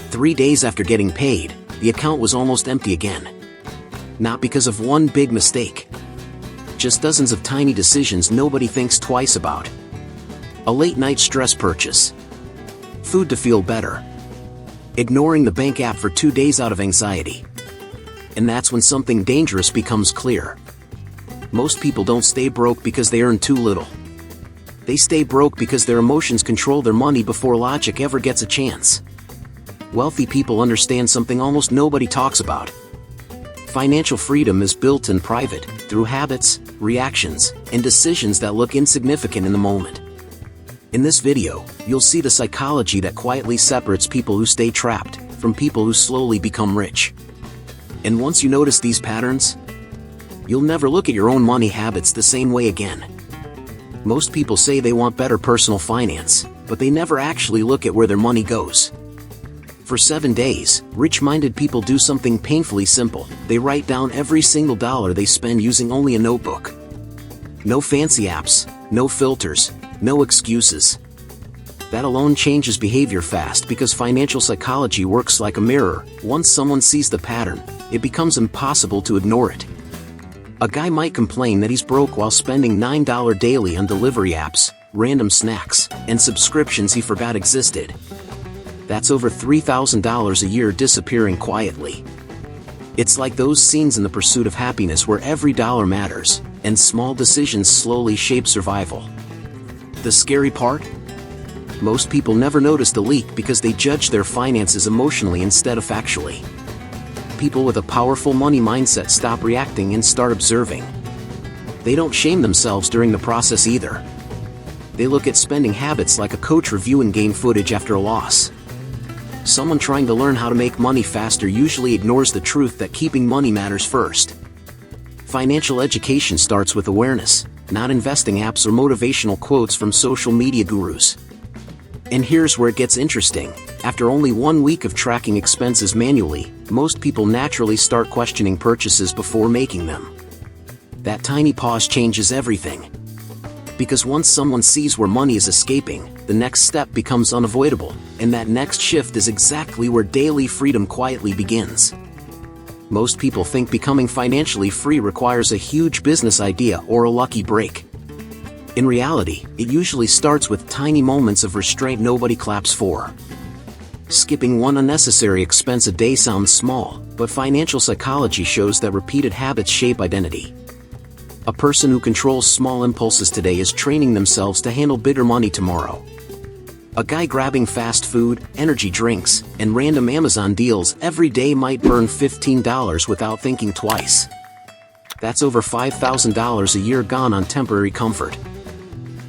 3 days after getting paid, the account was almost empty again. Not because of one big mistake. Just dozens of tiny decisions nobody thinks twice about. A late-night stress purchase. Food to feel better. Ignoring the bank app for 2 days out of anxiety. And that's when something dangerous becomes clear. Most people don't stay broke because they earn too little. They stay broke because their emotions control their money before logic ever gets a chance. Wealthy people understand something almost nobody talks about. Financial freedom is built in private, through habits, reactions, and decisions that look insignificant in the moment. In this video, you'll see the psychology that quietly separates people who stay trapped from people who slowly become rich. And once you notice these patterns, you'll never look at your own money habits the same way again. Most people say they want better personal finance, but they never actually look at where their money goes. For 7 days, rich-minded people do something painfully simple. They write down every single dollar they spend using only a notebook. No fancy apps, no filters, no excuses. That alone changes behavior fast because financial psychology works like a mirror. Once someone sees the pattern, it becomes impossible to ignore it. A guy might complain that he's broke while spending $9 daily on delivery apps, random snacks, and subscriptions he forgot existed. That's over $3,000 a year disappearing quietly. It's like those scenes in The Pursuit of Happiness where every dollar matters, and small decisions slowly shape survival. The scary part? Most people never notice the leak because they judge their finances emotionally instead of factually. People with a powerful money mindset stop reacting and start observing. They don't shame themselves during the process either. They look at spending habits like a coach reviewing game footage after a loss. Someone trying to learn how to make money faster usually ignores the truth that keeping money matters first. Financial education starts with awareness, not investing apps or motivational quotes from social media gurus. And here's where it gets interesting. After only 1 week of tracking expenses manually, most people naturally start questioning purchases before making them. That tiny pause changes everything. Because once someone sees where money is escaping, the next step becomes unavoidable, and that next shift is exactly where daily freedom quietly begins. Most people think becoming financially free requires a huge business idea or a lucky break. In reality, it usually starts with tiny moments of restraint nobody claps for. Skipping one unnecessary expense a day sounds small, but financial psychology shows that repeated habits shape identity. A person who controls small impulses today is training themselves to handle bigger money tomorrow. A guy grabbing fast food, energy drinks, and random Amazon deals every day might burn $15 without thinking twice. That's over $5,000 a year gone on temporary comfort.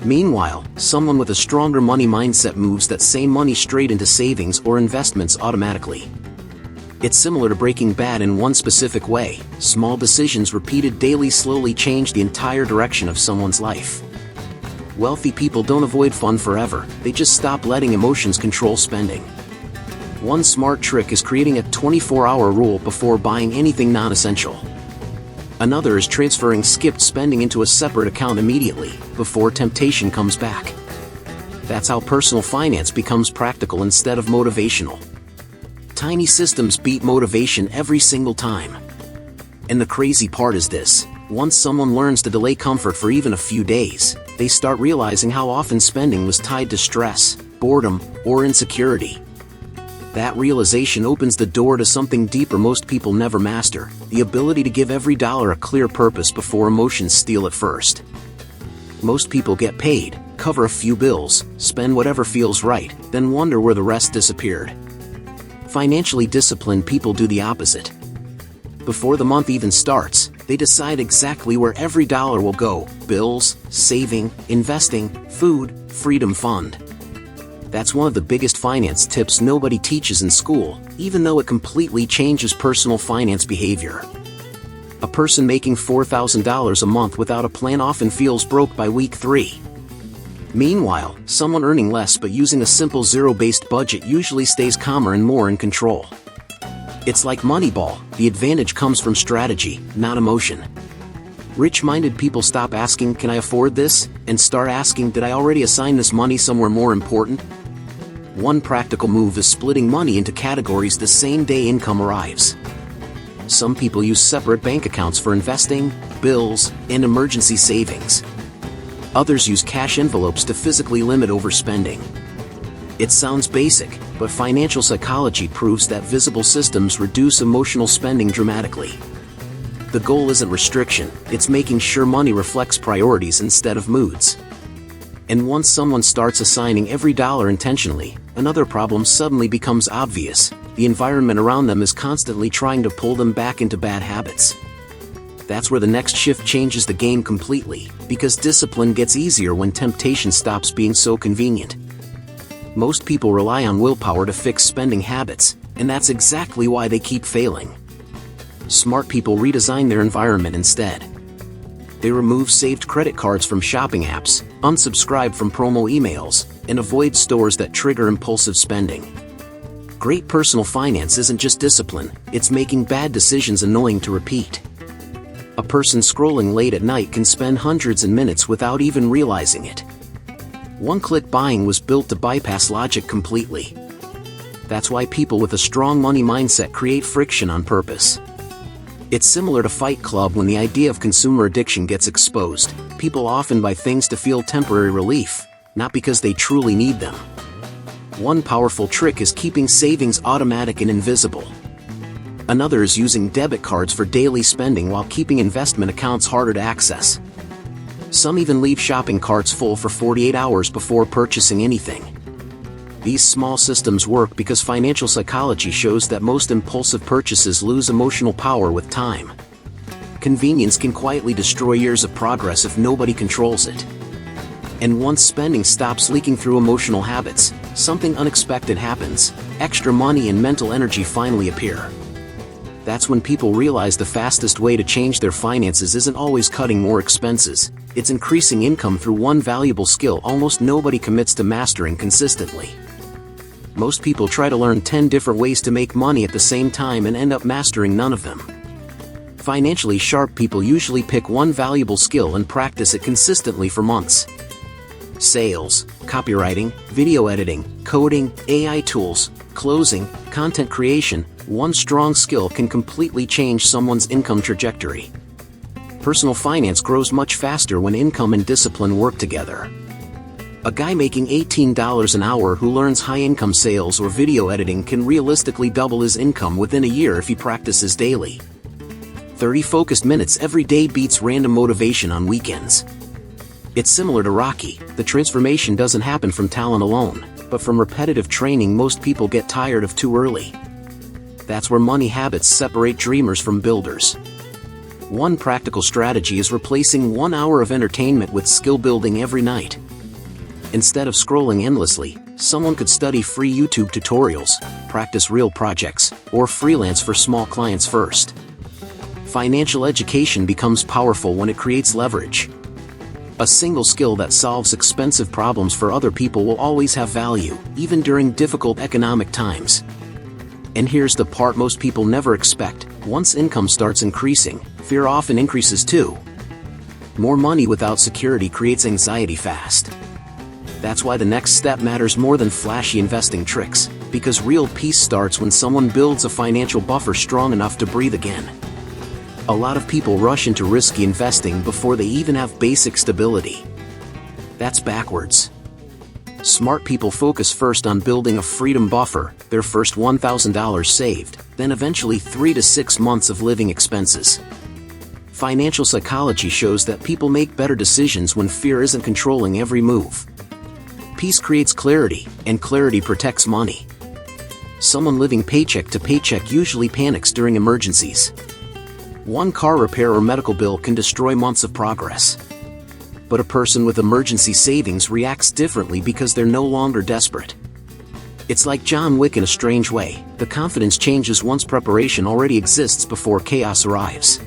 Meanwhile, someone with a stronger money mindset moves that same money straight into savings or investments automatically. It's similar to Breaking Bad in one specific way. Small decisions repeated daily slowly change the entire direction of someone's life. Wealthy people don't avoid fun forever, they just stop letting emotions control spending. One smart trick is creating a 24-hour rule before buying anything non-essential. Another is transferring skipped spending into a separate account immediately, before temptation comes back. That's how personal finance becomes practical instead of motivational. Tiny systems beat motivation every single time. And the crazy part is this: once someone learns to delay comfort for even a few days, they start realizing how often spending was tied to stress, boredom, or insecurity. That realization opens the door to something deeper most people never master: the ability to give every dollar a clear purpose before emotions steal it first. Most people get paid, cover a few bills, spend whatever feels right, then wonder where the rest disappeared. Financially disciplined people do the opposite. Before the month even starts, they decide exactly where every dollar will go: bills, saving, investing, food, freedom fund. That's one of the biggest finance tips nobody teaches in school, even though it completely changes personal finance behavior. A person making $4,000 a month without a plan often feels broke by week 3. Meanwhile, someone earning less but using a simple zero-based budget usually stays calmer and more in control. It's like Moneyball, the advantage comes from strategy, not emotion. Rich-minded people stop asking, "Can I afford this?" and start asking, "Did I already assign this money somewhere more important?" One practical move is splitting money into categories the same day income arrives. Some people use separate bank accounts for investing, bills, and emergency savings. Others use cash envelopes to physically limit overspending. It sounds basic, but financial psychology proves that visible systems reduce emotional spending dramatically. The goal isn't restriction, it's making sure money reflects priorities instead of moods. And once someone starts assigning every dollar intentionally, another problem suddenly becomes obvious: the environment around them is constantly trying to pull them back into bad habits. That's where the next shift changes the game completely, because discipline gets easier when temptation stops being so convenient. Most people rely on willpower to fix spending habits, and that's exactly why they keep failing. Smart people redesign their environment instead. They remove saved credit cards from shopping apps, unsubscribe from promo emails, and avoid stores that trigger impulsive spending. Great personal finance isn't just discipline, it's making bad decisions annoying to repeat. A person scrolling late at night can spend hundreds of minutes without even realizing it. One-click buying was built to bypass logic completely. That's why people with a strong money mindset create friction on purpose. It's similar to Fight Club. When the idea of consumer addiction gets exposed, people often buy things to feel temporary relief, not because they truly need them. One powerful trick is keeping savings automatic and invisible. Another is using debit cards for daily spending while keeping investment accounts harder to access. Some even leave shopping carts full for 48 hours before purchasing anything. These small systems work because financial psychology shows that most impulsive purchases lose emotional power with time. Convenience can quietly destroy years of progress if nobody controls it. And once spending stops leaking through emotional habits, something unexpected happens: extra money and mental energy finally appear. That's when people realize the fastest way to change their finances isn't always cutting more expenses, it's increasing income through one valuable skill almost nobody commits to mastering consistently. Most people try to learn 10 different ways to make money at the same time and end up mastering none of them. Financially sharp people usually pick one valuable skill and practice it consistently for months. Sales, copywriting, video editing, coding, AI tools, closing, content creation, one strong skill can completely change someone's income trajectory. Personal finance grows much faster when income and discipline work together. A guy making $18 an hour who learns high-income sales or video editing can realistically double his income within a year if he practices daily. 30 focused minutes every day beats random motivation on weekends. It's similar to Rocky. The transformation doesn't happen from talent alone, but from repetitive training most people get tired of too early. That's where money habits separate dreamers from builders. One practical strategy is replacing 1 hour of entertainment with skill building every night. Instead of scrolling endlessly, someone could study free YouTube tutorials, practice real projects, or freelance for small clients first. Financial education becomes powerful when it creates leverage. A single skill that solves expensive problems for other people will always have value, even during difficult economic times. And here's the part most people never expect: once income starts increasing, fear often increases too. More money without security creates anxiety fast. That's why the next step matters more than flashy investing tricks, because real peace starts when someone builds a financial buffer strong enough to breathe again. A lot of people rush into risky investing before they even have basic stability. That's backwards. Smart people focus first on building a freedom buffer, their first $1,000 saved, then eventually 3 to 6 months of living expenses. Financial psychology shows that people make better decisions when fear isn't controlling every move. Peace creates clarity, and clarity protects money. Someone living paycheck to paycheck usually panics during emergencies. One car repair or medical bill can destroy months of progress. But a person with emergency savings reacts differently because they're no longer desperate. It's like John Wick in a strange way: the confidence changes once preparation already exists before chaos arrives.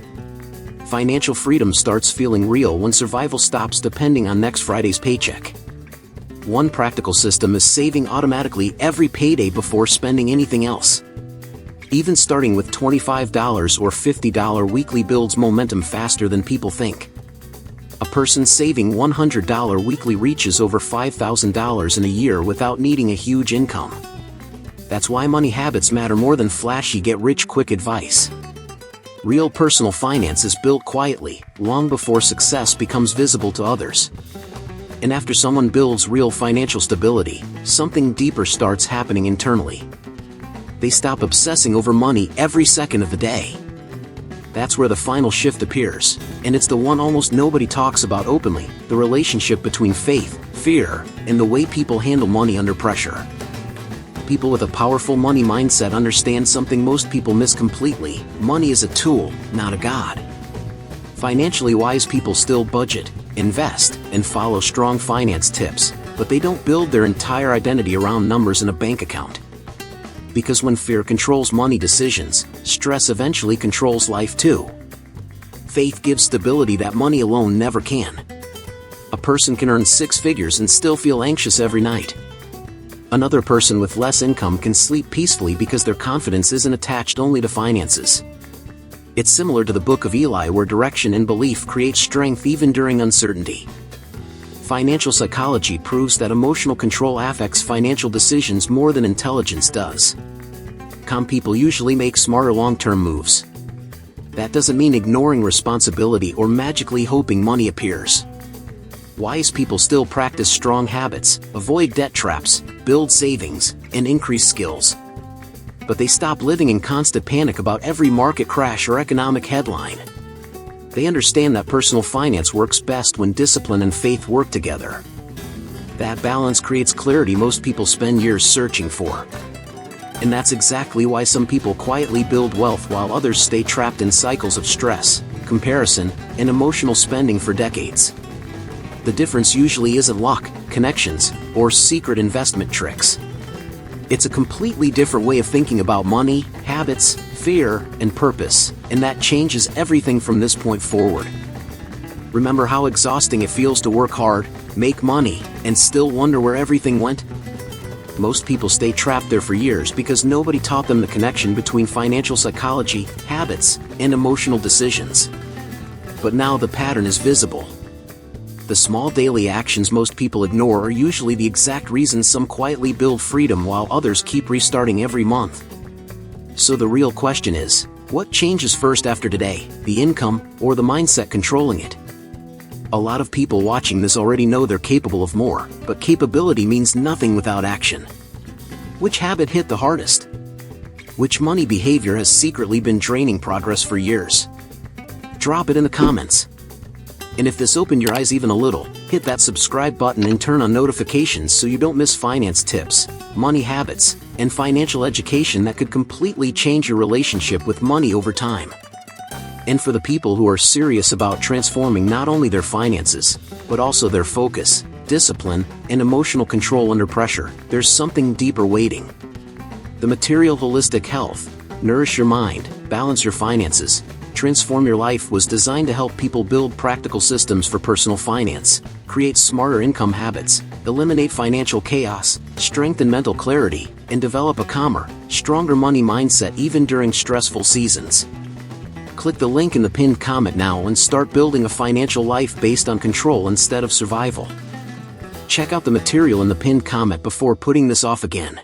Financial freedom starts feeling real when survival stops depending on next Friday's paycheck. One practical system is saving automatically every payday before spending anything else. Even starting with $25 or $50 weekly builds momentum faster than people think. A person saving $100 weekly reaches over $5,000 in a year without needing a huge income. That's why money habits matter more than flashy get-rich-quick advice. Real personal finance is built quietly, long before success becomes visible to others. And after someone builds real financial stability, something deeper starts happening internally. They stop obsessing over money every second of the day. That's where the final shift appears, and it's the one almost nobody talks about openly: the relationship between faith, fear, and the way people handle money under pressure. People with a powerful money mindset understand something most people miss completely: money is a tool, not a god. Financially wise people still budget, invest, and follow strong finance tips, but they don't build their entire identity around numbers in a bank account. Because when fear controls money decisions, stress eventually controls life too. Faith gives stability that money alone never can. A person can earn 6 figures and still feel anxious every night. Another person with less income can sleep peacefully because their confidence isn't attached only to finances. It's similar to the Book of Eli, where direction and belief create strength even during uncertainty. Financial psychology proves that emotional control affects financial decisions more than intelligence does. Calm people usually make smarter long-term moves. That doesn't mean ignoring responsibility or magically hoping money appears. Wise people still practice strong habits, avoid debt traps, build savings, and increase skills. But they stop living in constant panic about every market crash or economic headline. They understand that personal finance works best when discipline and faith work together. That balance creates clarity most people spend years searching for. And that's exactly why some people quietly build wealth while others stay trapped in cycles of stress, comparison, and emotional spending for decades. The difference usually isn't luck, connections, or secret investment tricks. It's a completely different way of thinking about money, habits, fear, and purpose, and that changes everything from this point forward. Remember how exhausting it feels to work hard, make money, and still wonder where everything went? Most people stay trapped there for years because nobody taught them the connection between financial psychology, habits, and emotional decisions. But now the pattern is visible. The small daily actions most people ignore are usually the exact reasons some quietly build freedom while others keep restarting every month. So the real question is, what changes first after today, the income or the mindset controlling it? A lot of people watching this already know they're capable of more, but capability means nothing without action. Which habit hit the hardest? Which money behavior has secretly been draining progress for years? Drop it in the comments. And if this opened your eyes even a little, hit that subscribe button and turn on notifications so you don't miss finance tips, money habits, and financial education that could completely change your relationship with money over time. And for the people who are serious about transforming not only their finances, but also their focus, discipline, and emotional control under pressure, there's something deeper waiting. The Material Holistic Health, Nourish Your Mind, Balance Your Finances, Transform Your Life was designed to help people build practical systems for personal finance, create smarter income habits, eliminate financial chaos, strengthen mental clarity, and develop a calmer, stronger money mindset even during stressful seasons. Click the link in the pinned comment now and start building a financial life based on control instead of survival. Check out the material in the pinned comment before putting this off again.